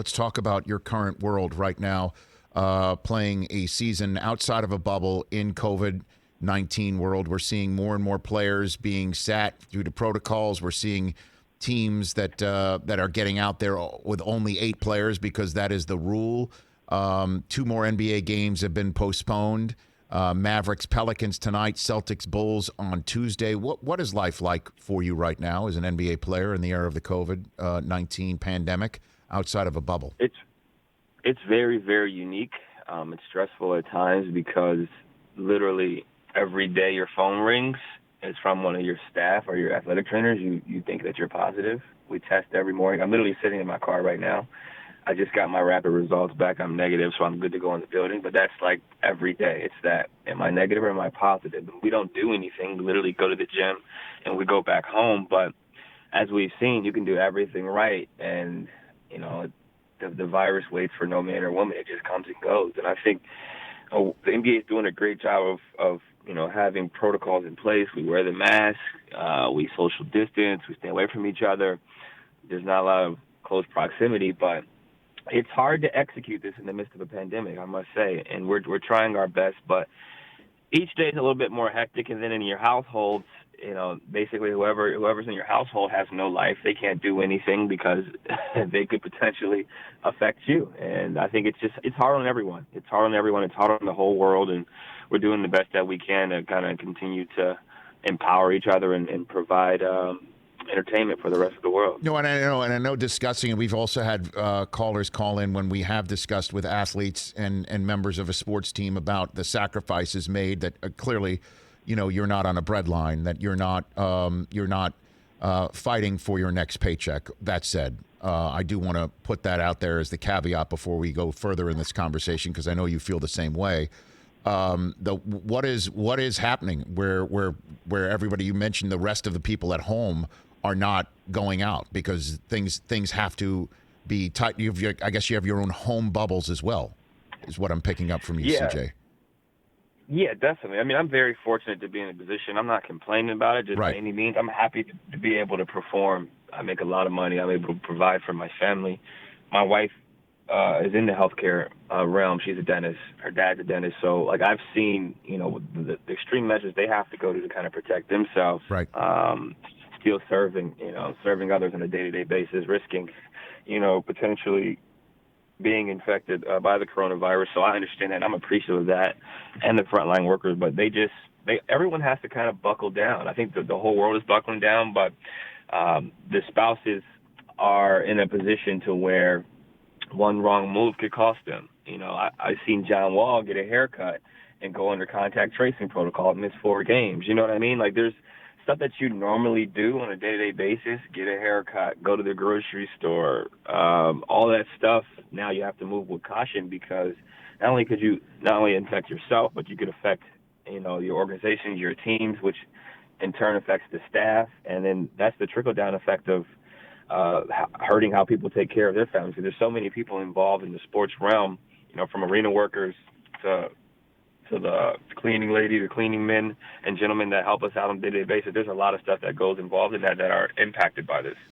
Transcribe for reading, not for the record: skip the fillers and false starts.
Let's talk about your current world right now, playing a season outside of a bubble in COVID-19 world. We're seeing more and more players being sat due to protocols. We're seeing teams that are getting out there with only 8 players because that is the rule. 2 more NBA games have been postponed. Mavericks, Pelicans tonight, Celtics, Bulls on Tuesday. What is life like for you right now as an NBA player in the era of the COVID-19 pandemic outside of a bubble? It's very, very unique. It's stressful at times because literally every day your phone rings. It's from one of your staff or your athletic trainers. You think that you're positive. We test every morning. I'm literally sitting in my car right now. I just got my rapid results back. I'm negative, so I'm good to go in the building. But that's like every day. It's that, am I negative or am I positive? We don't do anything. We literally go to the gym and we go back home. But as we've seen, you can do everything right. And, the virus waits for no man or woman. It just comes and goes. And I think the NBA is doing a great job of having protocols in place. We wear the mask. We social distance. We stay away from each other. There's not a lot of close proximity, but it's hard to execute this in the midst of a pandemic, I must say, and we're trying our best. But each day is a little bit more hectic, and then in your households, basically whoever's in your household has no life. They can't do anything because they could potentially affect you. And I think it's hard on everyone. It's hard on everyone. It's hard on the whole world, and we're doing the best that we can to kind of continue to empower each other and provide entertainment for the rest of the world. No, and I know discussing, and we've also had callers call in when we have discussed with athletes and members of a sports team about the sacrifices made that clearly, you're not on a breadline, that you're not fighting for your next paycheck. That said, I do want to put that out there as the caveat before we go further in this conversation, because I know you feel the same way. What is happening where everybody, you mentioned the rest of the people at home are not going out because things have to be tight. I guess you have your own home bubbles as well, is what I'm picking up from you, CJ. Yeah, definitely. I mean, I'm very fortunate to be in a position. I'm not complaining about it, just by any means. I'm happy to be able to perform. I make a lot of money. I'm able to provide for my family. My wife is in the healthcare realm. She's a dentist. Her dad's a dentist. So, I've seen, the extreme measures they have to go to kind of protect themselves. Right. Still serving others on a day-to-day basis, risking, potentially being infected by the coronavirus. So I understand that, and I'm appreciative of that and the frontline workers. But everyone has to kind of buckle down. I think the whole world is buckling down, but the spouses are in a position to where one wrong move could cost them. I've seen John Wall get a haircut and go under contact tracing protocol and miss 4 games. You know what I mean? There's stuff that you normally do on a day-to-day basis, get a haircut, go to the grocery store, all that stuff. Now you have to move with caution because not only could you infect yourself, but you could affect, your organizations, your teams, which in turn affects the staff. And then that's the trickle-down effect of hurting how people take care of their families. Because there's so many people involved in the sports realm, from arena workers to the cleaning lady, the cleaning men and gentlemen that help us out on a day-to-day basis. There's a lot of stuff that goes involved in that are impacted by this.